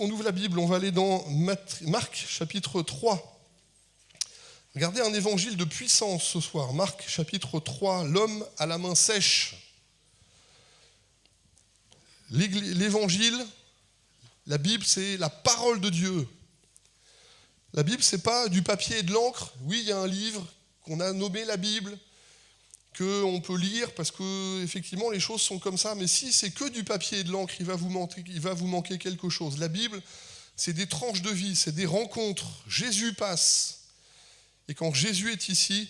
qu'on ouvre la Bible, on va aller dans Marc chapitre 3. Regardez un évangile de puissance ce soir. Marc chapitre 3, l'homme à la main sèche. L'évangile, la Bible, c'est la parole de Dieu. La Bible, c'est pas du papier et de l'encre. Oui, il y a un livre qu'on a nommé la Bible, qu'on peut lire parce que effectivement les choses sont comme ça. Mais si c'est que du papier et de l'encre, il va vous manquer quelque chose. La Bible, c'est des tranches de vie, c'est des rencontres. Jésus passe. Et quand Jésus est ici,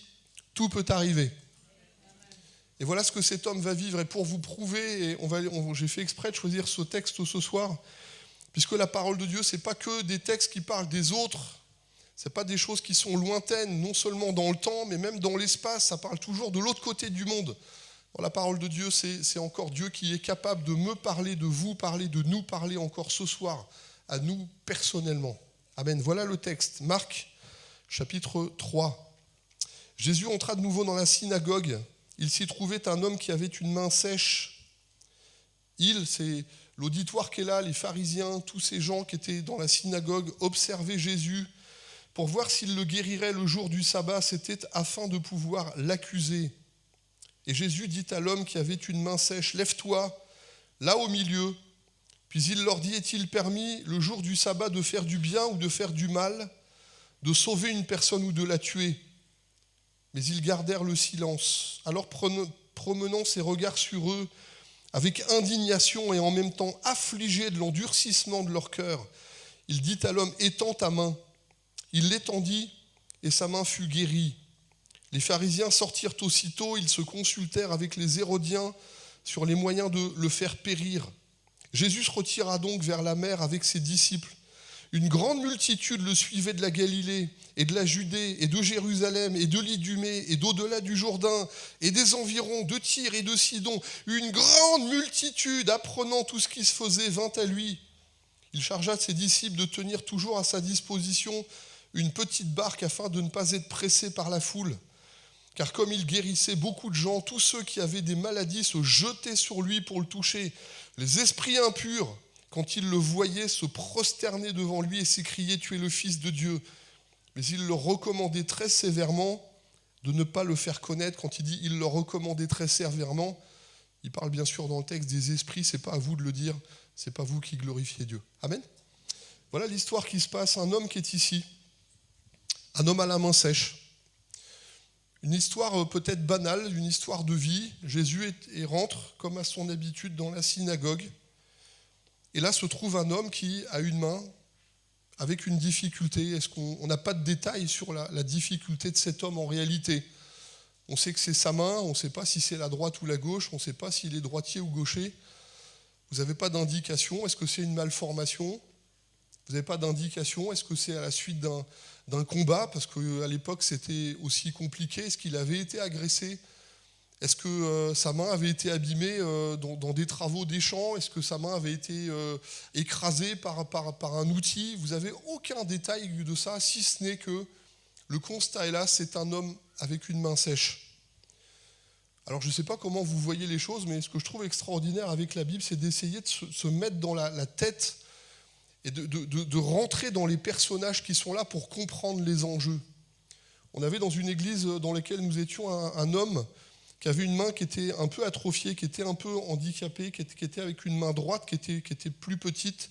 tout peut arriver. Et voilà ce que cet homme va vivre. Et pour vous prouver, j'ai fait exprès de choisir ce texte ce soir, puisque la parole de Dieu, ce n'est pas que des textes qui parlent des autres, ce n'est pas des choses qui sont lointaines, non seulement dans le temps, mais même dans l'espace. Ça parle toujours de l'autre côté du monde. Dans la parole de Dieu, c'est encore Dieu qui est capable de me parler, de vous parler, de nous parler encore ce soir, à nous personnellement. Amen. Voilà le texte. Marc, chapitre 3. Jésus entra de nouveau dans la synagogue. Il s'y trouvait un homme qui avait une main sèche. C'est l'auditoire qui est là, les pharisiens, tous ces gens qui étaient dans la synagogue, observaient Jésus pour voir s'il le guérirait le jour du sabbat. C'était afin de pouvoir l'accuser. Et Jésus dit à l'homme qui avait une main sèche, « Lève-toi, là au milieu. » Puis il leur dit, « Est-il permis le jour du sabbat de faire du bien ou de faire du mal, de sauver une personne ou de la tuer ?» Mais ils gardèrent le silence. Alors promenant ses regards sur eux, avec indignation et en même temps affligé de l'endurcissement de leur cœur, il dit à l'homme, « Étends ta main. » Il l'étendit et sa main fut guérie. Les pharisiens sortirent aussitôt, ils se consultèrent avec les Hérodiens sur les moyens de le faire périr. Jésus se retira donc vers la mer avec ses disciples. Une grande multitude le suivait de la Galilée et de la Judée et de Jérusalem et de l'Idumée et d'au-delà du Jourdain et des environs de Tyr et de Sidon. Une grande multitude, apprenant tout ce qui se faisait, vint à lui. Il chargea de ses disciples de tenir toujours à sa disposition une petite barque afin de ne pas être pressé par la foule. Car comme il guérissait beaucoup de gens, tous ceux qui avaient des maladies se jetaient sur lui pour le toucher. Les esprits impurs, quand ils le voyaient, se prosternaient devant lui et s'écriaient « Tu es le Fils de Dieu ». Mais il leur recommandait très sévèrement de ne pas le faire connaître. Quand il dit « il leur recommandait très sévèrement », il parle bien sûr dans le texte des esprits, c'est pas à vous de le dire, c'est pas vous qui glorifiez Dieu. Amen. Voilà l'histoire qui se passe, un homme qui est ici, un homme à la main sèche. Une histoire peut-être banale, une histoire de vie. Jésus rentre, comme à son habitude, dans la synagogue. Et là se trouve un homme qui a une main avec une difficulté. Est-ce qu'on n'a pas de détails sur la difficulté de cet homme en réalité? On sait que c'est sa main, on ne sait pas si c'est la droite ou la gauche, on ne sait pas s'il est droitier ou gaucher. Vous n'avez pas d'indication. Est-ce que c'est une malformation? Vous n'avez pas d'indication. Est-ce que c'est à la suite d'un combat? Parce qu'à l'époque, c'était aussi compliqué. Est-ce qu'il avait été agressé? Est-ce que sa main avait été abîmée dans des travaux des champs? Est-ce que sa main avait été écrasée par un outil? Vous n'avez aucun détail de ça, si ce n'est que le constat est là, c'est un homme avec une main sèche. Alors je ne sais pas comment vous voyez les choses, mais ce que je trouve extraordinaire avec la Bible, c'est d'essayer de se mettre dans la tête et de rentrer dans les personnages qui sont là pour comprendre les enjeux. On avait dans une église dans laquelle nous étions un homme qui avait une main qui était un peu atrophiée, qui était un peu handicapée, qui était avec une main droite qui était plus petite.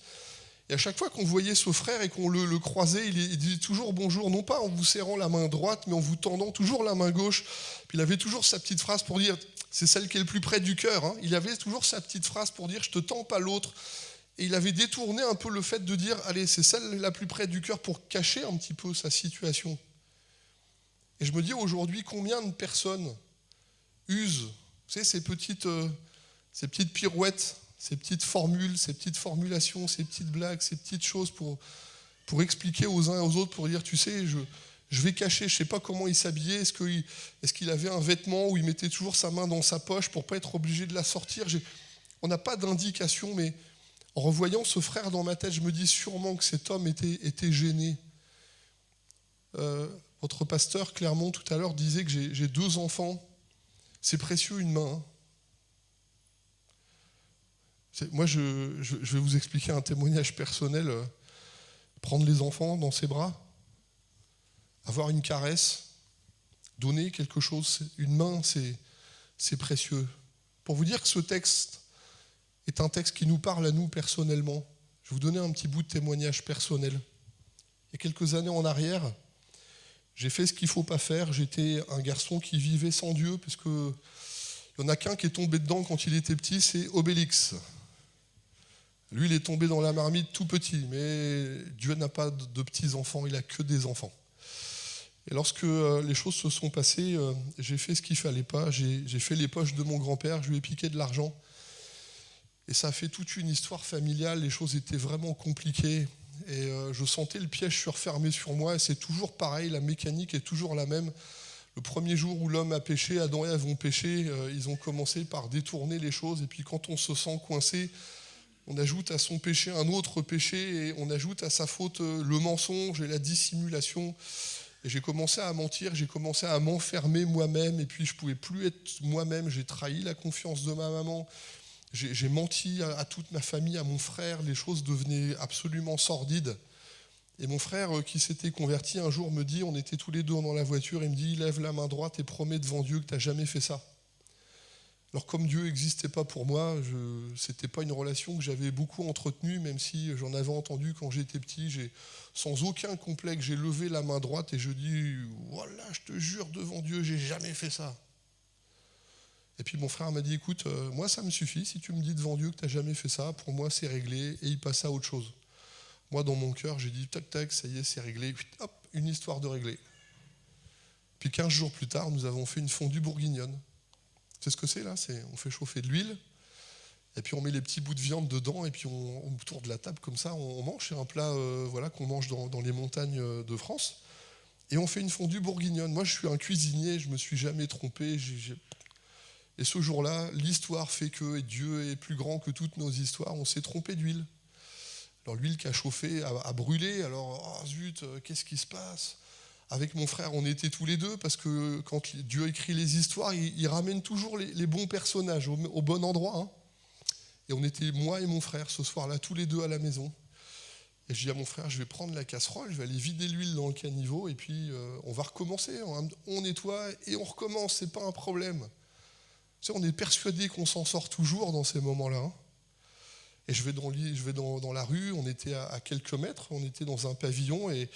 Et à chaque fois qu'on voyait ce frère et qu'on le croisait, il disait toujours bonjour, non pas en vous serrant la main droite, mais en vous tendant toujours la main gauche. Puis il avait toujours sa petite phrase pour dire, c'est celle qui est le plus près du cœur, hein. Il avait toujours sa petite phrase pour dire, je te tends pas l'autre. Et il avait détourné un peu le fait de dire, allez, c'est celle la plus près du cœur pour cacher un petit peu sa situation. Et je me dis aujourd'hui, combien de personnes usent, vous savez, ces petites pirouettes, ces petites formules, ces petites formulations, ces petites blagues, ces petites choses pour expliquer aux uns et aux autres, pour dire, tu sais, je vais cacher, je ne sais pas comment il s'habillait, est-ce qu'il avait un vêtement où il mettait toujours sa main dans sa poche pour ne pas être obligé de la sortir. On n'a pas d'indication, mais en revoyant ce frère dans ma tête, je me dis sûrement que cet homme était gêné. Votre pasteur, Clermont, tout à l'heure, disait que j'ai 2 enfants. C'est précieux une main. Moi, je vais vous expliquer un témoignage personnel. Prendre les enfants dans ses bras, avoir une caresse, donner quelque chose, une main, c'est précieux. Pour vous dire que ce texte est un texte qui nous parle à nous personnellement, je vais vous donner un petit bout de témoignage personnel. Il y a quelques années en arrière, j'ai fait ce qu'il ne faut pas faire. J'étais un garçon qui vivait sans Dieu, parce qu'il n'y en a qu'un qui est tombé dedans quand il était petit, c'est Obélix. Lui, il est tombé dans la marmite tout petit, mais Dieu n'a pas de petits-enfants, il n'a que des enfants. Et lorsque les choses se sont passées, j'ai fait ce qu'il ne fallait pas. J'ai fait les poches de mon grand-père, je lui ai piqué de l'argent. Et ça a fait toute une histoire familiale, les choses étaient vraiment compliquées. Et je sentais le piège se refermer sur moi, et c'est toujours pareil, la mécanique est toujours la même. Le premier jour où l'homme a péché, Adam et Ève ont péché, ils ont commencé par détourner les choses, et puis quand on se sent coincé, on ajoute à son péché un autre péché, et on ajoute à sa faute le mensonge et la dissimulation. Et j'ai commencé à mentir, j'ai commencé à m'enfermer moi-même, et puis je ne pouvais plus être moi-même, j'ai trahi la confiance de ma maman. J'ai menti à toute ma famille, à mon frère, les choses devenaient absolument sordides. Et mon frère qui s'était converti un jour me dit, on était tous les deux dans la voiture, il me dit, lève la main droite et promets devant Dieu que tu n'as jamais fait ça. Alors comme Dieu n'existait pas pour moi, ce n'était pas une relation que j'avais beaucoup entretenue, même si j'en avais entendu quand j'étais petit, sans aucun complexe, j'ai levé la main droite et je dis, voilà, je te jure devant Dieu, j'ai jamais fait ça. Et puis mon frère m'a dit, écoute, moi ça me suffit, si tu me dis devant Dieu que tu n'as jamais fait ça, pour moi c'est réglé, et il passe à autre chose. Moi dans mon cœur, j'ai dit, tac tac, ça y est, c'est réglé, hop, une histoire de réglé. Puis 15 jours plus tard, nous avons fait une fondue bourguignonne. C'est ce que c'est là, on fait chauffer de l'huile, et puis on met les petits bouts de viande dedans, et puis autour de la table comme ça, on mange, c'est un plat qu'on mange dans les montagnes de France, et on fait une fondue bourguignonne. Moi je suis un cuisinier, je ne me suis jamais trompé, et ce jour-là, l'histoire fait que, et Dieu est plus grand que toutes nos histoires, on s'est trompé d'huile. Alors l'huile qui a chauffé a brûlé, alors oh, zut, qu'est-ce qui se passe ? Avec mon frère, on était tous les deux, parce que quand Dieu écrit les histoires, il ramène toujours les bons personnages au bon endroit. Hein. Et on était, moi et mon frère, ce soir-là, tous les deux à la maison. Et je dis à mon frère, je vais prendre la casserole, je vais aller vider l'huile dans le caniveau, et puis on va recommencer. On nettoie et on recommence, c'est pas un problème. Tu sais, on est persuadé qu'on s'en sort toujours dans ces moments-là. Hein. Et je vais dans la rue, on était à quelques mètres, on était dans un pavillon, et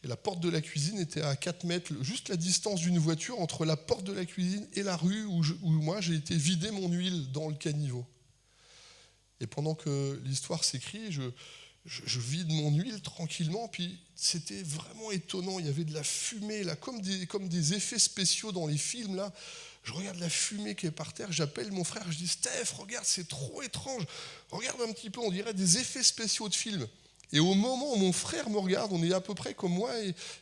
la porte de la cuisine était à 4 mètres, juste la distance d'une voiture entre la porte de la cuisine et la rue où moi j'ai été vider mon huile dans le caniveau. Et pendant que l'histoire s'écrit, je vide mon huile tranquillement, puis c'était vraiment étonnant, il y avait de la fumée, là, comme des effets spéciaux dans les films, là. Je regarde la fumée qui est par terre, j'appelle mon frère, je dis « Steph, regarde, c'est trop étrange, regarde un petit peu, on dirait des effets spéciaux de film ». Et au moment où mon frère me regarde, on est à peu près comme moi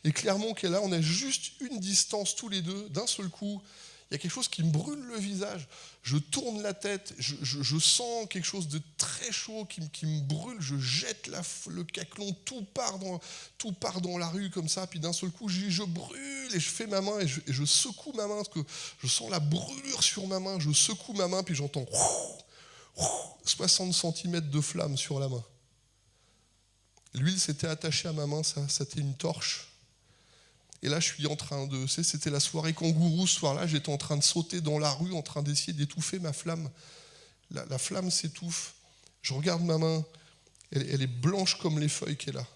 et Clermont qui est là, on a juste une distance tous les deux, d'un seul coup, il y a quelque chose qui me brûle le visage. Je tourne la tête, je sens quelque chose de très chaud qui me brûle, je jette le caclon, tout part dans la rue comme ça, puis d'un seul coup, je brûle et je fais ma main et je secoue ma main, parce que je sens la brûlure sur ma main, je secoue ma main, puis j'entends 60 cm de flamme sur la main. L'huile s'était attachée à ma main, ça c'était une torche. Et là, je suis en train de... C'était la soirée kangourou, ce soir-là, j'étais en train de sauter dans la rue, en train d'essayer d'étouffer ma flamme. La flamme s'étouffe. Je regarde ma main, elle est blanche comme les feuilles qu'elle a.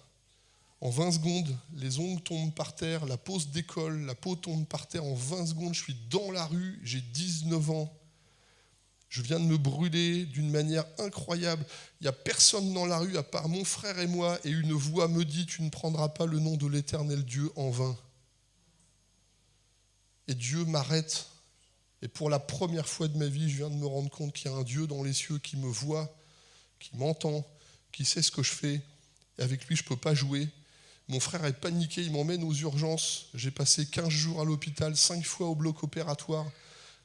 En 20 secondes, les ongles tombent par terre, la peau se décolle, la peau tombe par terre. En 20 secondes, je suis dans la rue, j'ai 19 ans. Je viens de me brûler d'une manière incroyable. Il n'y a personne dans la rue à part mon frère et moi, et une voix me dit « Tu ne prendras pas le nom de l'Éternel Dieu en vain ». Et Dieu m'arrête. Et pour la première fois de ma vie, je viens de me rendre compte qu'il y a un Dieu dans les cieux qui me voit, qui m'entend, qui sait ce que je fais. Et avec lui, je ne peux pas jouer. Mon frère est paniqué, il m'emmène aux urgences. J'ai passé 15 jours à l'hôpital, 5 fois au bloc opératoire.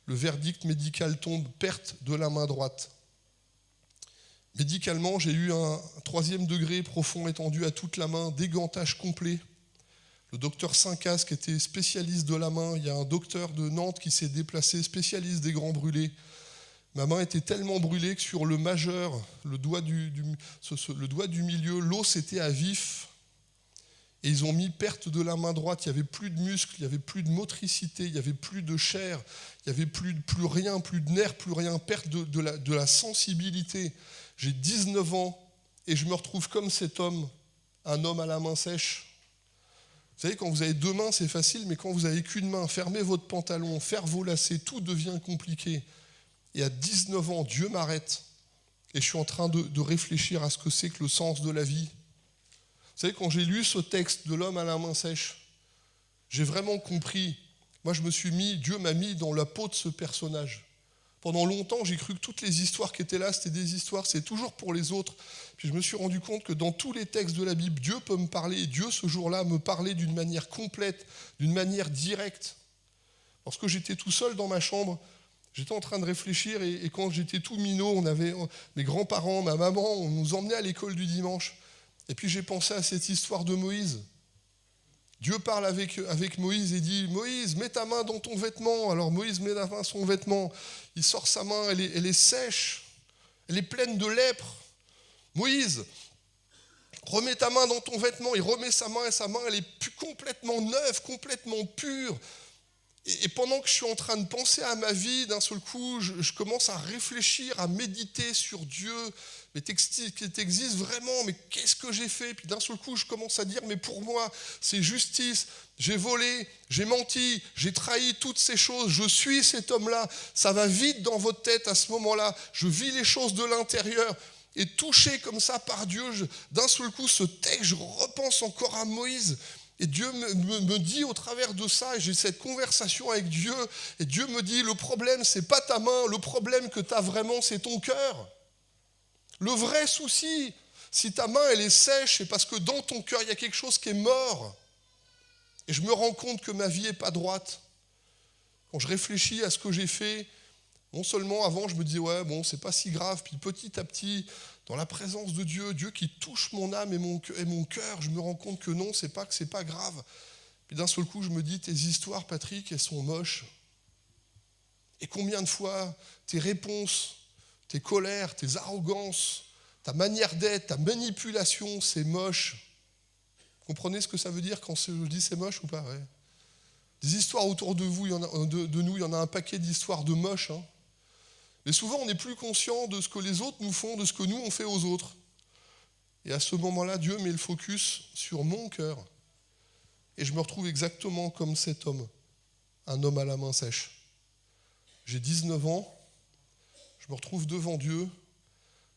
Le verdict médical tombe, perte de la main droite. Médicalement, j'ai eu un 3e degré profond étendu à toute la main, dégantage complet. Le docteur Saint-Casque qui était spécialiste de la main. Il y a un docteur de Nantes qui s'est déplacé, spécialiste des grands brûlés. Ma main était tellement brûlée que sur le majeur, le doigt du milieu, l'os était à vif. Et ils ont mis perte de la main droite. Il n'y avait plus de muscles, il n'y avait plus de motricité, il n'y avait plus de chair, il n'y avait plus rien, plus de nerfs, plus rien, perte de la sensibilité. J'ai 19 ans et je me retrouve comme cet homme, un homme à la main sèche. Vous savez, quand vous avez deux mains, c'est facile, mais quand vous n'avez qu'une main, fermez votre pantalon, faire vos lacets, tout devient compliqué. Et à 19 ans, Dieu m'arrête et je suis en train de réfléchir à ce que c'est que le sens de la vie. Vous savez, quand j'ai lu ce texte de l'homme à la main sèche, j'ai vraiment compris. Moi, Dieu m'a mis dans la peau de ce personnage. Pendant longtemps, j'ai cru que toutes les histoires qui étaient là, c'était des histoires, c'est toujours pour les autres. Puis je me suis rendu compte que dans tous les textes de la Bible, Dieu peut me parler. Et Dieu, ce jour-là, me parlait d'une manière complète, d'une manière directe. Lorsque j'étais tout seul dans ma chambre, j'étais en train de réfléchir et quand j'étais tout minot, on avait mes grands-parents, ma maman, on nous emmenait à l'école du dimanche. Et puis j'ai pensé à cette histoire de Moïse. Dieu parle avec Moïse et dit « Moïse, mets ta main dans ton vêtement ». Alors Moïse met la main dans son vêtement, il sort sa main, elle est sèche, elle est pleine de lèpre. « Moïse, remets ta main dans ton vêtement ». Il remet sa main et sa main, elle est complètement neuve, complètement pure. Et pendant que je suis en train de penser à ma vie, d'un seul coup, je commence à réfléchir, à méditer sur Dieu. Mais t'existes vraiment, mais qu'est-ce que j'ai fait? Puis d'un seul coup, je commence à dire, mais pour moi, c'est justice. J'ai volé, j'ai menti, j'ai trahi toutes ces choses. Je suis cet homme-là. Ça va vite dans votre tête à ce moment-là. Je vis les choses de l'intérieur. Et touché comme ça par Dieu, d'un seul coup, ce texte, je repense encore à Moïse. Et Dieu me dit au travers de ça, et j'ai cette conversation avec Dieu, et Dieu me dit, le problème, c'est pas ta main, le problème que tu as vraiment, c'est ton cœur. Le vrai souci, si ta main, elle est sèche, c'est parce que dans ton cœur, il y a quelque chose qui est mort. Et je me rends compte que ma vie n'est pas droite. Quand je réfléchis à ce que j'ai fait, non seulement avant, je me dis, ouais, bon, c'est pas si grave, puis petit à petit, dans la présence de Dieu, Dieu qui touche mon âme et mon cœur, je me rends compte que non, c'est pas grave. Puis d'un seul coup, je me dis, tes histoires, Patrick, elles sont moches. Et combien de fois tes réponses, tes colères, tes arrogances, ta manière d'être, ta manipulation, c'est moche. Vous comprenez ce que ça veut dire quand je dis c'est moche ou pas? Ouais. Des histoires autour de vous, de nous, il y en a un paquet d'histoires de moches. Hein. Mais souvent, on n'est plus conscient de ce que les autres nous font, de ce que nous, on fait aux autres. Et à ce moment-là, Dieu met le focus sur mon cœur. Et je me retrouve exactement comme cet homme, un homme à la main sèche. J'ai 19 ans, je me retrouve devant Dieu,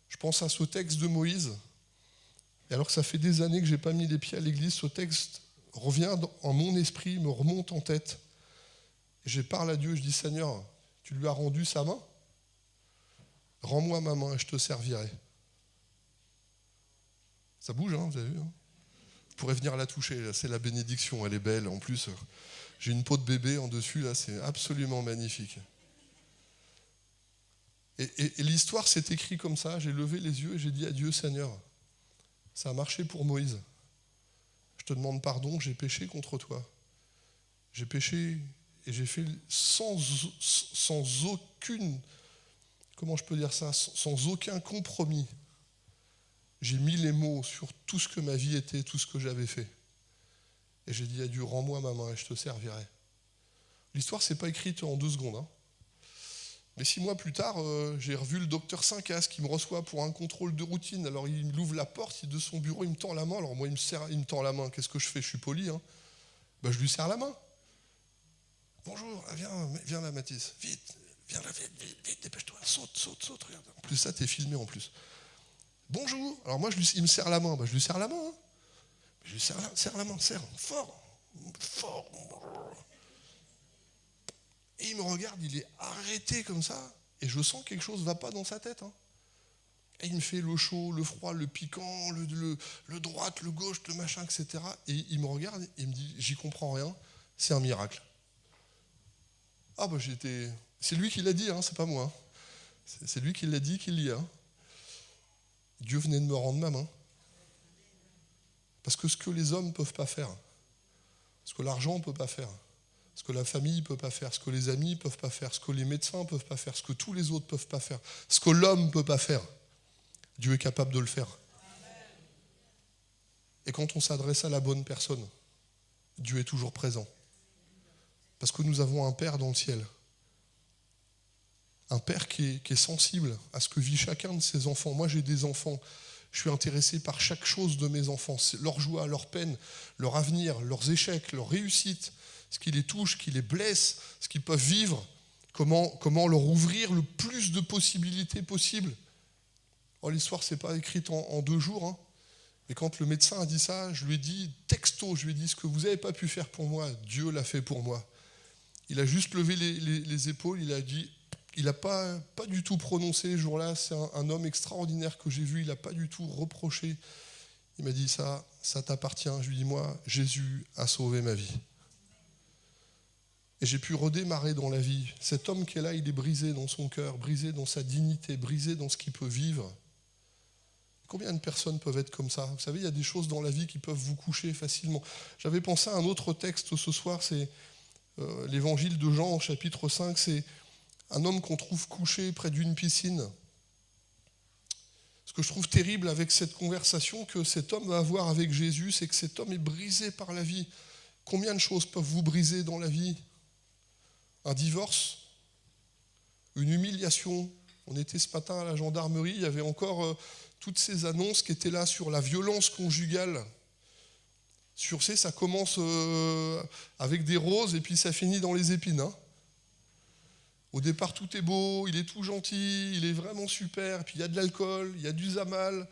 je pense à ce texte de Moïse, et alors que ça fait des années que je n'ai pas mis les pieds à l'église, ce texte revient en mon esprit, me remonte en tête. Et je parle à Dieu, je dis, Seigneur, tu lui as rendu sa main? Rends-moi ma main et je te servirai. Ça bouge, hein, vous avez vu hein? Vous pourrez venir la toucher, là, c'est la bénédiction, elle est belle. En plus, j'ai une peau de bébé en dessus, là, c'est absolument magnifique. Et l'histoire s'est écrite comme ça, j'ai levé les yeux et j'ai dit à Dieu, Seigneur, ça a marché pour Moïse. Je te demande pardon, j'ai péché contre toi. J'ai péché et j'ai fait sans aucune, comment je peux dire ça, sans aucun compromis. J'ai mis les mots sur tout ce que ma vie était, tout ce que j'avais fait. Et j'ai dit à Dieu, rends-moi ma main et je te servirai. L'histoire, c'est pas écrite en 2 secondes. Hein. Mais 6 mois plus tard, j'ai revu le docteur Saint-Casse qui me reçoit pour un contrôle de routine. Alors il ouvre la porte de son bureau, il me tend la main. Alors moi, il me tend la main. Qu'est-ce que je fais? Je suis poli. Hein. Je lui serre la main. Bonjour, viens là, Mathis. Vite, viens là, vite, dépêche-toi. Saute, regarde. En plus, ça, t'es filmé en plus. Bonjour. Alors moi, il me serre la main. Je lui serre la main. Hein. Je lui serre la main, fort. Et il me regarde, il est arrêté comme ça, et je sens que quelque chose ne va pas dans sa tête. Hein. Et il me fait le chaud, le froid, le piquant, le droite, le gauche, le machin, etc. Et il me regarde et il me dit, j'y comprends rien, c'est un miracle. Ah c'est lui qui l'a dit, hein, c'est pas moi. Hein. C'est lui qui l'a dit, qu'il y a. Dieu venait de me rendre ma main. Parce que ce que les hommes ne peuvent pas faire, ce que l'argent ne peut pas faire, ce que la famille ne peut pas faire, ce que les amis ne peuvent pas faire, ce que les médecins ne peuvent pas faire, ce que tous les autres ne peuvent pas faire, ce que l'homme ne peut pas faire. Dieu est capable de le faire. Et quand on s'adresse à la bonne personne, Dieu est toujours présent. Parce que nous avons un Père dans le ciel. Un Père qui est sensible à ce que vit chacun de ses enfants. Moi, j'ai des enfants. Je suis intéressé par chaque chose de mes enfants. Leur joie, leur peine, leur avenir, leurs échecs, leurs réussites, ce qui les touche, ce qui les blesse, ce qu'ils peuvent vivre, comment leur ouvrir le plus de possibilités possibles. Oh, l'histoire, ce n'est pas écrite en 2 jours. Hein. Mais quand le médecin a dit ça, je lui ai dit, texto, je lui ai dit, ce que vous n'avez pas pu faire pour moi, Dieu l'a fait pour moi. Il a juste levé les épaules, il a dit, il n'a pas du tout prononcé ce jour-là, c'est un homme extraordinaire que j'ai vu, il n'a pas du tout reproché. Il m'a dit, ça t'appartient. Je lui ai dit, moi, Jésus a sauvé ma vie. Et j'ai pu redémarrer dans la vie. Cet homme qui est là, il est brisé dans son cœur, brisé dans sa dignité, brisé dans ce qu'il peut vivre. Combien de personnes peuvent être comme ça ? Vous savez, il y a des choses dans la vie qui peuvent vous coucher facilement. J'avais pensé à un autre texte ce soir, c'est l'évangile de Jean, chapitre 5, c'est un homme qu'on trouve couché près d'une piscine. Ce que je trouve terrible avec cette conversation que cet homme va avoir avec Jésus, c'est que cet homme est brisé par la vie. Combien de choses peuvent vous briser dans la vie ? Un divorce ? Une humiliation ? On était ce matin à la gendarmerie, il y avait encore toutes ces annonces qui étaient là sur la violence conjugale. Ça commence avec des roses et puis ça finit dans les épines. Hein. Au départ, tout est beau, il est tout gentil, il est vraiment super. Et puis il y a de l'alcool, il y a du zamal,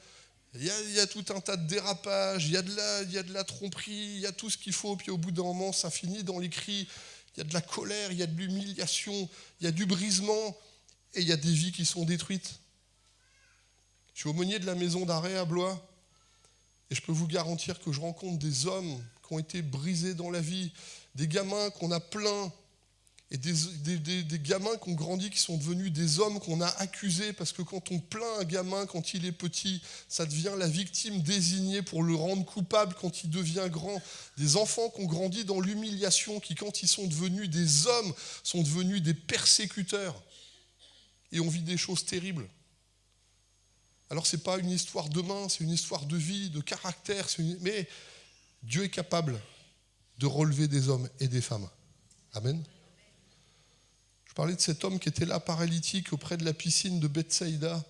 il y a tout un tas de dérapages, il y a de la tromperie, il y a tout ce qu'il faut. Puis au bout d'un moment, ça finit dans les cris. Il y a de la colère, il y a de l'humiliation, il y a du brisement et il y a des vies qui sont détruites. Je suis aumônier de la maison d'arrêt à Blois et je peux vous garantir que je rencontre des hommes qui ont été brisés dans la vie, des gamins qu'on a plein et des gamins qui ont grandi, qui sont devenus des hommes qu'on a accusés parce que quand on plaint un gamin quand il est petit, ça devient la victime désignée pour le rendre coupable quand il devient grand. Des enfants qui ont grandi dans l'humiliation, qui quand ils sont devenus des hommes, sont devenus des persécuteurs. Et on vit des choses terribles. Alors ce n'est pas une histoire de main, c'est une histoire de vie, de caractère, mais Dieu est capable de relever des hommes et des femmes. Amen. Je parlais de cet homme qui était là paralytique auprès de la piscine de Bethsaïda.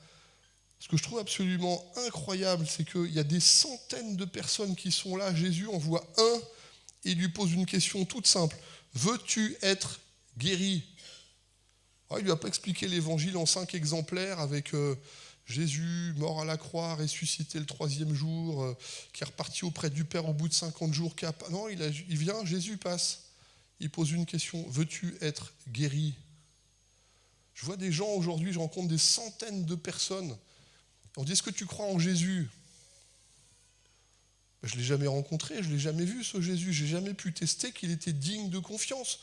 Ce que je trouve absolument incroyable, c'est qu'il y a des centaines de personnes qui sont là. Jésus en voit un et il lui pose une question toute simple. Veux-tu être guéri ? Il ne lui a pas expliqué l'évangile en 5 exemplaires avec Jésus mort à la croix, ressuscité le 3e jour, qui est reparti auprès du Père au bout de 50 jours. Non, il vient, Jésus passe. Il pose une question. Veux-tu être guéri ? Je vois des gens aujourd'hui, je rencontre des centaines de personnes. On dit, est-ce que tu crois en Jésus ? Je ne l'ai jamais rencontré, je ne l'ai jamais vu ce Jésus. Je n'ai jamais pu tester qu'il était digne de confiance.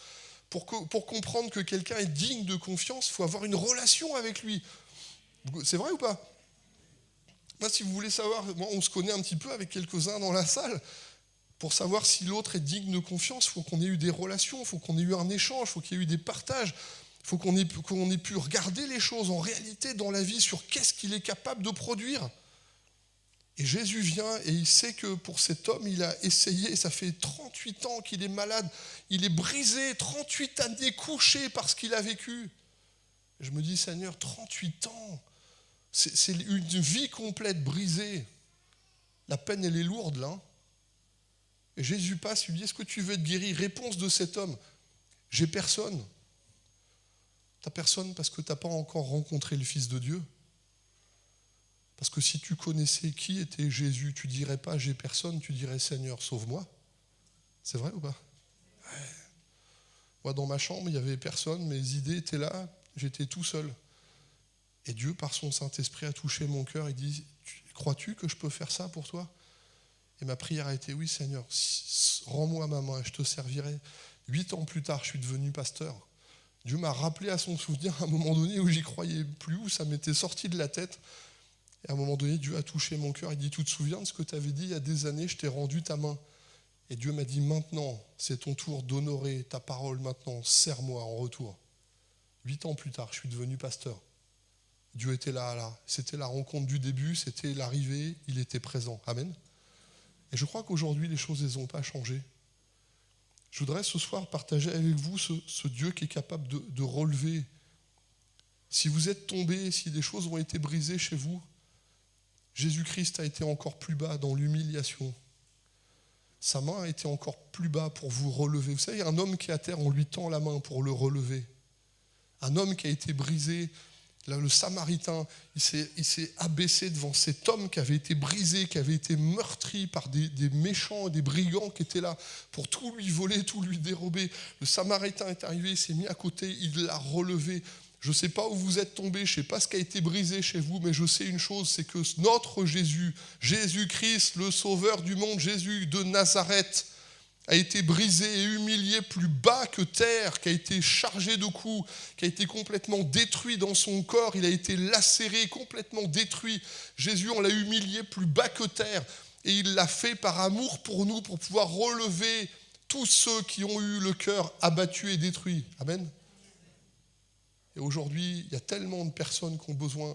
Pour comprendre que quelqu'un est digne de confiance, il faut avoir une relation avec lui. C'est vrai ou pas ? Moi, si vous voulez savoir, on se connaît un petit peu avec quelques-uns dans la salle. Pour savoir si l'autre est digne de confiance, il faut qu'on ait eu des relations, il faut qu'on ait eu un échange, il faut qu'il y ait eu des partages. Il faut qu'on ait pu regarder les choses en réalité dans la vie sur qu'est-ce qu'il est capable de produire. Et Jésus vient et il sait que pour cet homme, il a essayé, ça fait 38 ans qu'il est malade, il est brisé, 38 années couché par ce qu'il a vécu. Et je me dis, Seigneur, 38 ans, c'est une vie complète brisée. La peine, elle est lourde là. Et Jésus passe, il lui dit, est-ce que tu veux être guéri ? Réponse de cet homme, j'ai personne. T'as personne parce que tu n'as pas encore rencontré le Fils de Dieu. Parce que si tu connaissais qui était Jésus, tu ne dirais pas j'ai personne, tu dirais Seigneur, sauve-moi. C'est vrai ou pas ? Ouais. Moi, dans ma chambre, il n'y avait personne, mes idées étaient là, j'étais tout seul. Et Dieu, par son Saint-Esprit, a touché mon cœur et dit, crois-tu que je peux faire ça pour toi ? Et ma prière a été, oui Seigneur, rends-moi ma main et je te servirai. 8 ans plus tard, je suis devenu pasteur. Dieu m'a rappelé à son souvenir à un moment donné où j'y croyais plus, où ça m'était sorti de la tête. Et à un moment donné, Dieu a touché mon cœur. Il dit, tu te souviens de ce que tu avais dit il y a des années, je t'ai rendu ta main. Et Dieu m'a dit, maintenant, c'est ton tour d'honorer ta parole maintenant, serre-moi en retour. 8 ans plus tard, je suis devenu pasteur. Dieu était là. C'était la rencontre du début, c'était l'arrivée, il était présent. Amen. Et je crois qu'aujourd'hui, les choses, elles n'ont pas changé. Je voudrais ce soir partager avec vous ce Dieu qui est capable de relever. Si vous êtes tombé, si des choses ont été brisées chez vous, Jésus-Christ a été encore plus bas dans l'humiliation. Sa main a été encore plus bas pour vous relever. Vous savez, un homme qui est à terre, on lui tend la main pour le relever. Un homme qui a été brisé, là, le Samaritain, il s'est abaissé devant cet homme qui avait été brisé, qui avait été meurtri par des méchants et des brigands qui étaient là pour tout lui voler, tout lui dérober. Le Samaritain est arrivé, il s'est mis à côté, il l'a relevé. Je ne sais pas où vous êtes tombé, je ne sais pas ce qui a été brisé chez vous, mais je sais une chose, c'est que notre Jésus, Jésus-Christ, le Sauveur du monde, Jésus de Nazareth, a été brisé et humilié plus bas que terre, qui a été chargé de coups, qui a été complètement détruit dans son corps, il a été lacéré, complètement détruit. Jésus, on l'a humilié plus bas que terre, et il l'a fait par amour pour nous, pour pouvoir relever tous ceux qui ont eu le cœur abattu et détruit. Amen. Et aujourd'hui, il y a tellement de personnes qui ont besoin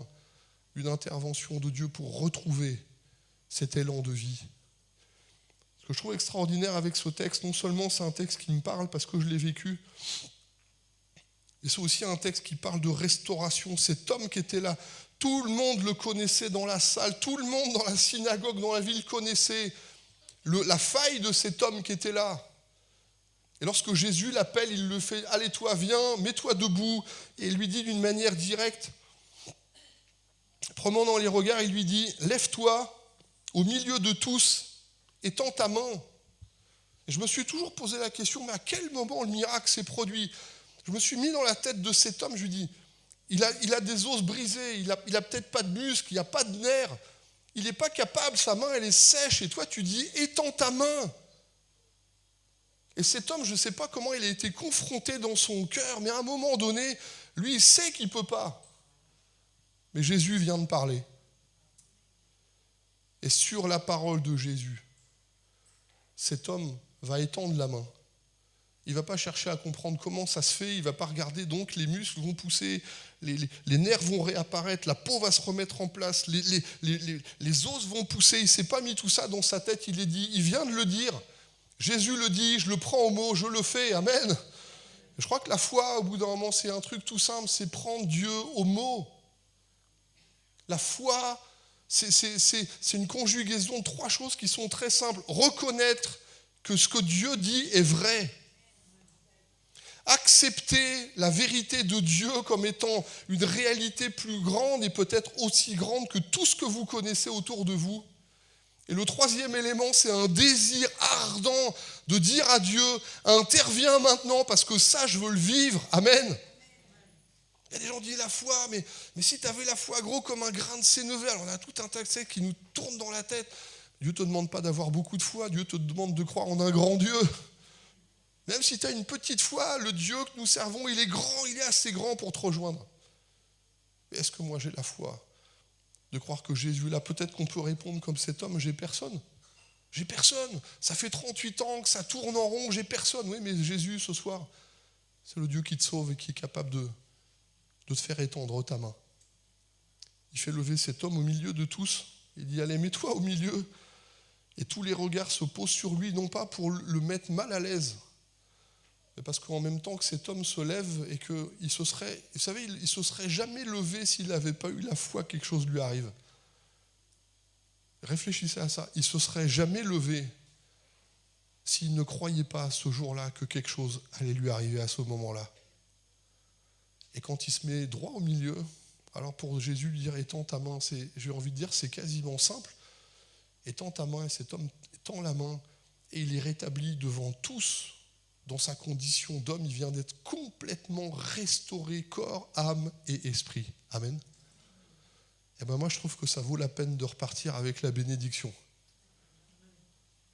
d'une intervention de Dieu pour retrouver cet élan de vie. Ce que je trouve extraordinaire avec ce texte, non seulement c'est un texte qui me parle parce que je l'ai vécu, mais c'est aussi un texte qui parle de restauration. Cet homme qui était là, tout le monde le connaissait dans la salle, tout le monde dans la synagogue, dans la ville connaissait la faille de cet homme qui était là. Et lorsque Jésus l'appelle, il le fait « Allez toi, viens, mets-toi debout » et il lui dit d'une manière directe, prenant dans les regards, il lui dit « Lève-toi au milieu de tous et tends ta main. » Et je me suis toujours posé la question, mais à quel moment le miracle s'est produit ? Je me suis mis dans la tête de cet homme, je lui dis « Il a des os brisés, il a peut-être pas de muscles, il n'y a pas de nerfs, il n'est pas capable, sa main elle est sèche et toi tu dis « Étends ta main ». Et cet homme, je ne sais pas comment il a été confronté dans son cœur, mais à un moment donné, lui, il sait qu'il ne peut pas. Mais Jésus vient de parler. Et sur la parole de Jésus, cet homme va étendre la main. Il ne va pas chercher à comprendre comment ça se fait, il ne va pas regarder, donc les muscles vont pousser, les nerfs vont réapparaître, la peau va se remettre en place, les os vont pousser. Il ne s'est pas mis tout ça dans sa tête, il vient de le dire. Jésus le dit, je le prends au mot, je le fais, amen. Je crois que la foi, au bout d'un moment, c'est un truc tout simple, c'est prendre Dieu au mot. La foi, c'est une conjugaison de 3 choses qui sont très simples. Reconnaître que ce que Dieu dit est vrai. Accepter la vérité de Dieu comme étant une réalité plus grande et peut-être aussi grande que tout ce que vous connaissez autour de vous. Et le 3e élément, c'est un désir ardent de dire à Dieu, interviens maintenant parce que ça, je veux le vivre. Amen. Il y a des gens qui disent la foi, mais si tu avais la foi gros comme un grain de sénévé, alors on a tout un tas de textes qui nous tournent dans la tête. Dieu ne te demande pas d'avoir beaucoup de foi, Dieu te demande de croire en un grand Dieu. Même si tu as une petite foi, le Dieu que nous servons, il est grand, il est assez grand pour te rejoindre. Mais est-ce que moi j'ai la foi de croire que Jésus est là? Peut-être qu'on peut répondre comme cet homme, j'ai personne. J'ai personne. Ça fait 38 ans que ça tourne en rond, j'ai personne. Oui, mais Jésus, ce soir, c'est le Dieu qui te sauve et qui est capable de te faire étendre ta main. Il fait lever cet homme au milieu de tous. Il dit, allez, mets-toi au milieu. Et tous les regards se posent sur lui, non pas pour le mettre mal à l'aise, mais parce qu'en même temps que cet homme se lève et qu'il se serait, vous savez, il se serait jamais levé s'il n'avait pas eu la foi que quelque chose lui arrive. Réfléchissez à ça. Il se serait jamais levé s'il ne croyait pas ce jour-là que quelque chose allait lui arriver à ce moment-là. Et quand il se met droit au milieu, alors pour Jésus lui dire étends ta main, j'ai envie de dire c'est quasiment simple. Étends ta main, et cet homme tend la main et il est rétabli devant tous. Dans sa condition d'homme, il vient d'être complètement restauré, corps, âme et esprit. Amen. Et moi, je trouve que ça vaut la peine de repartir avec la bénédiction.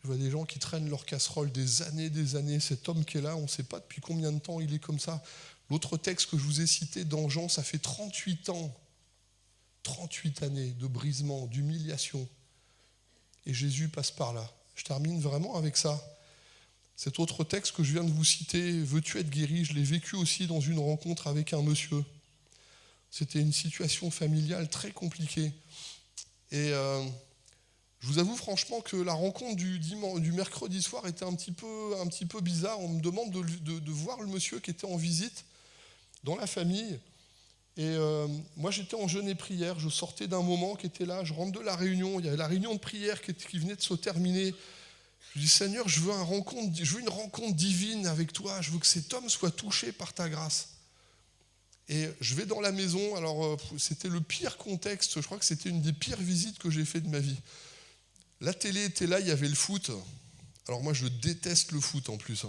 Je vois des gens qui traînent leur casserole des années. Cet homme qui est là, on ne sait pas depuis combien de temps il est comme ça. L'autre texte que je vous ai cité dans Jean, ça fait 38 ans. 38 années de brisement, d'humiliation. Et Jésus passe par là. Je termine vraiment avec ça. Cet autre texte que je viens de vous citer, « Veux-tu être guéri ?» je l'ai vécu aussi dans une rencontre avec un monsieur. C'était une situation familiale très compliquée. Et je vous avoue franchement que la rencontre du mercredi soir était un petit peu bizarre. On me demande de voir le monsieur qui était en visite dans la famille. Et moi, j'étais en jeûne et prière. Je sortais d'un moment qui était là. Je rentre de la réunion. Il y avait la réunion de prière qui venait de se terminer. Je dis, Seigneur, je veux une rencontre divine avec toi. Je veux que cet homme soit touché par ta grâce. Et je vais dans la maison. Alors, c'était le pire contexte. Je crois que c'était une des pires visites que j'ai fait de ma vie. La télé était là, il y avait le foot. Alors moi, je déteste le foot en plus.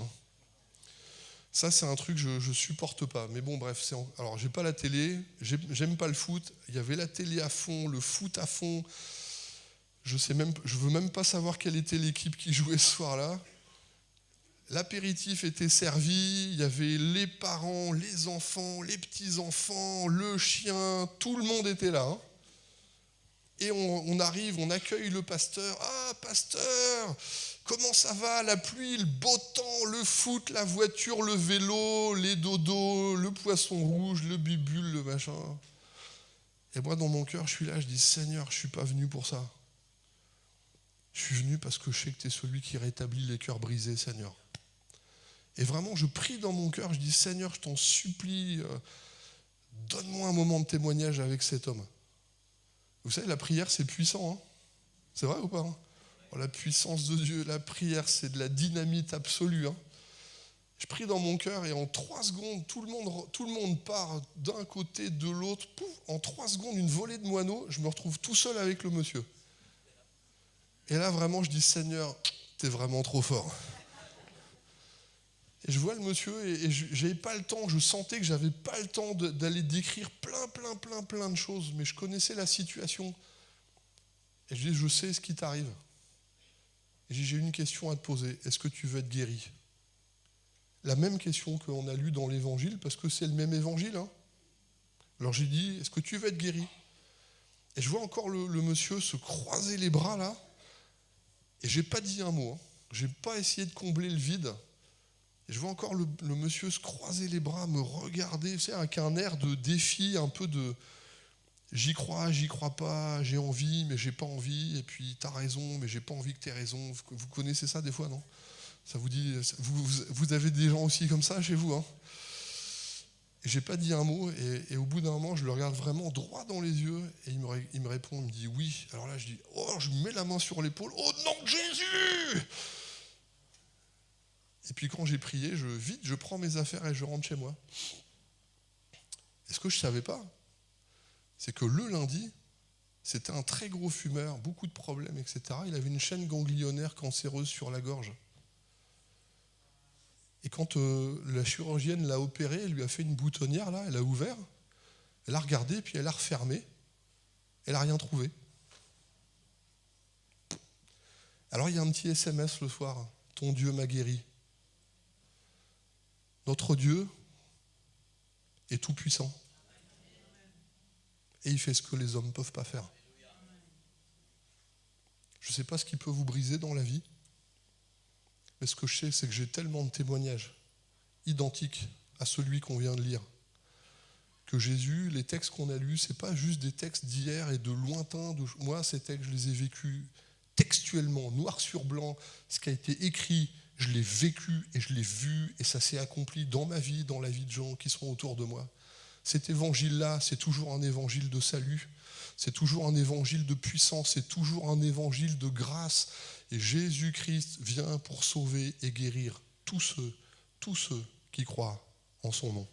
Ça, c'est un truc que je ne supporte pas. Mais bon, bref. Alors, j'ai pas la télé, j'aime pas le foot. Il y avait la télé à fond, le foot à fond. Je veux même pas savoir quelle était l'équipe qui jouait ce soir-là. L'apéritif était servi, il y avait les parents, les enfants, les petits-enfants, le chien, tout le monde était là. Et on arrive, on accueille le pasteur. « Ah, pasteur, comment ça va? La pluie, le beau temps, le foot, la voiture, le vélo, les dodos, le poisson rouge, le bibule, le machin. » Et moi, dans mon cœur, je suis là, je dis « Seigneur, je ne suis pas venu pour ça. Je suis venu parce que je sais que tu es celui qui rétablit les cœurs brisés, Seigneur. » Et vraiment, je prie dans mon cœur, je dis « Seigneur, je t'en supplie, donne-moi un moment de témoignage avec cet homme. » Vous savez, la prière, c'est puissant. C'est vrai ou pas? La puissance de Dieu, la prière, c'est de la dynamite absolue. Je prie dans mon cœur et en 3 secondes, tout le monde part d'un côté, de l'autre. Pouf, en 3 secondes, une volée de moineaux, je me retrouve tout seul avec le monsieur. Et là, vraiment, je dis, Seigneur, t'es vraiment trop fort. Et je vois le monsieur et j'avais pas le temps, je sentais que j'avais pas le temps d'aller décrire plein de choses, mais je connaissais la situation. Et je dis, je sais ce qui t'arrive. Et j'ai une question à te poser, est-ce que tu veux être guéri? La même question qu'on a lue dans l'évangile, parce que c'est le même évangile. Alors j'ai dit, est-ce que tu veux être guéri? Et je vois encore le monsieur se croiser les bras là, et j'ai pas dit un mot, j'ai pas essayé de combler le vide. Et je vois encore le monsieur se croiser les bras, me regarder, avec un air de défi, un peu de j'y crois pas, j'ai envie, mais j'ai pas envie, et puis t'as raison, mais j'ai pas envie que t'aies raison. Vous connaissez ça des fois, non? Ça vous dit, vous avez des gens aussi comme ça chez vous, Et j'ai pas dit un mot, et au bout d'un moment, je le regarde vraiment droit dans les yeux, et il me répond, il me dit oui. Alors là, je dis, je mets la main sur l'épaule, au nom de Jésus! Et puis quand j'ai prié, je prends mes affaires et je rentre chez moi. Et ce que je ne savais pas, c'est que le lundi, c'était un très gros fumeur, beaucoup de problèmes, etc. Il avait une chaîne ganglionnaire cancéreuse sur la gorge. Et quand la chirurgienne l'a opéré, elle lui a fait une boutonnière, là, elle a ouvert, elle a regardé, puis elle a refermé. Elle n'a rien trouvé. Alors il y a un petit SMS le soir, « Ton Dieu m'a guéri ». Notre Dieu est tout puissant. Et il fait ce que les hommes ne peuvent pas faire. Je ne sais pas ce qui peut vous briser dans la vie, mais ce que je sais, c'est que j'ai tellement de témoignages identiques à celui qu'on vient de lire. Que Jésus, les textes qu'on a lus, ce n'est pas juste des textes d'hier et de lointain. Moi, ces textes, je les ai vécus textuellement, noir sur blanc, ce qui a été écrit. Je l'ai vécu et je l'ai vu et ça s'est accompli dans ma vie, dans la vie de gens qui sont autour de moi. Cet évangile-là, c'est toujours un évangile de salut, c'est toujours un évangile de puissance, c'est toujours un évangile de grâce. Et Jésus-Christ vient pour sauver et guérir tous ceux qui croient en son nom.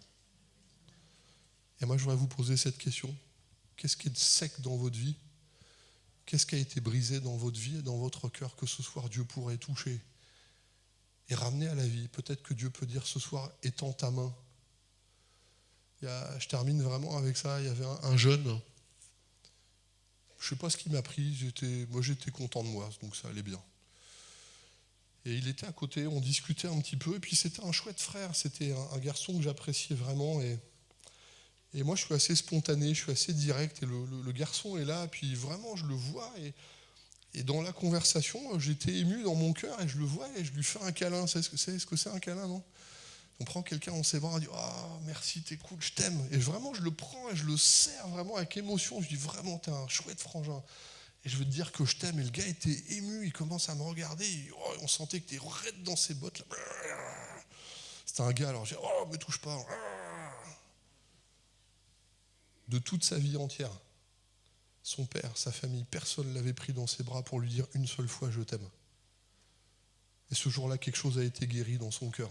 Et moi, je voudrais vous poser cette question. Qu'est-ce qui est sec dans votre vie? Qu'est-ce qui a été brisé dans votre vie et dans votre cœur que ce soir Dieu pourrait toucher et ramener à la vie? Peut-être que Dieu peut dire ce soir, étends ta main. Je termine vraiment avec ça. Il y avait un jeune, je ne sais pas ce qui m'a pris, moi j'étais content de moi, donc ça allait bien. Et il était à côté, on discutait un petit peu, et puis c'était un chouette frère, c'était un garçon que j'appréciais vraiment, et moi je suis assez spontané, je suis assez direct, et le garçon est là, puis vraiment je le vois, et Et dans la conversation, j'étais ému dans mon cœur et je le vois et je lui fais un câlin. Vous savez ce que c'est un câlin, non? On prend quelqu'un dans ses bras et on dit « Ah, merci, t'es cool, je t'aime ». Et vraiment, je le prends et je le serre vraiment avec émotion. Je dis « Vraiment, t'es un chouette frangin. Et je veux te dire que je t'aime ». Et le gars était ému, il commence à me regarder. On sentait que t'es raide dans ses bottes. Là. C'était un gars, alors j'ai dit « Oh, me touche pas ». De toute sa vie entière, son père, sa famille, personne ne l'avait pris dans ses bras pour lui dire une seule fois « Je t'aime ». Et ce jour-là, quelque chose a été guéri dans son cœur.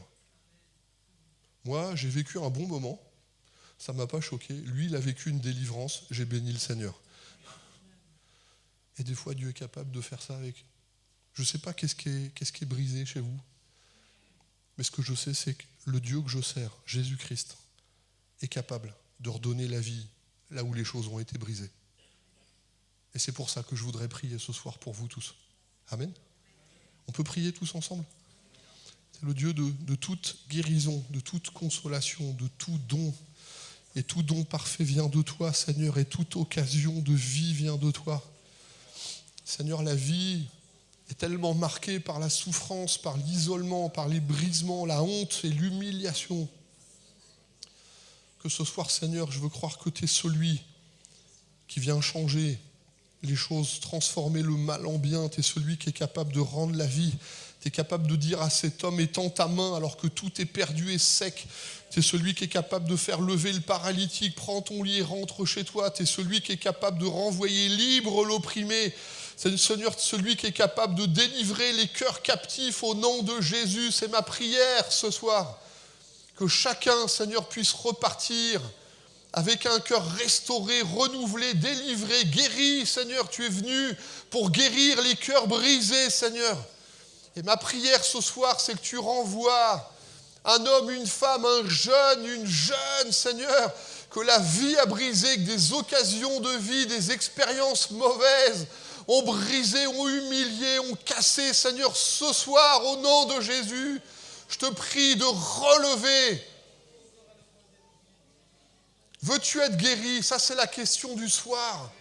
Moi, j'ai vécu un bon moment, ça ne m'a pas choqué. Lui, il a vécu une délivrance, j'ai béni le Seigneur. Et des fois, Dieu est capable de faire ça avec... Je ne sais pas qu'est-ce qui est brisé chez vous, mais ce que je sais, c'est que le Dieu que je sers, Jésus-Christ, est capable de redonner la vie là où les choses ont été brisées. Et c'est pour ça que je voudrais prier ce soir pour vous tous. Amen. On peut prier tous ensemble ? C'est le Dieu de toute guérison, de toute consolation, de tout don. Et tout don parfait vient de toi, Seigneur, et toute occasion de vie vient de toi. Seigneur, la vie est tellement marquée par la souffrance, par l'isolement, par les brisements, la honte et l'humiliation. Que ce soir, Seigneur, je veux croire que tu es celui qui vient changer les choses, transformer le mal en bien. Tu es celui qui est capable de rendre la vie. Tu es capable de dire à cet homme, étends ta main alors que tout est perdu et sec. Tu es celui qui est capable de faire lever le paralytique. Prends ton lit et rentre chez toi. Tu es celui qui est capable de renvoyer libre l'opprimé. C'est le Seigneur, celui qui est capable de délivrer les cœurs captifs au nom de Jésus. C'est ma prière ce soir. Que chacun, Seigneur, puisse repartir avec un cœur restauré, renouvelé, délivré, guéri. Seigneur, tu es venu pour guérir les cœurs brisés, Seigneur. Et ma prière ce soir, c'est que tu renvoies un homme, une femme, un jeune, une jeune, Seigneur, que la vie a brisé, que des occasions de vie, des expériences mauvaises ont brisé, ont humilié, ont cassé. Seigneur, ce soir, au nom de Jésus, je te prie de relever. Veux-tu être guéri? Ça, c'est la question du soir.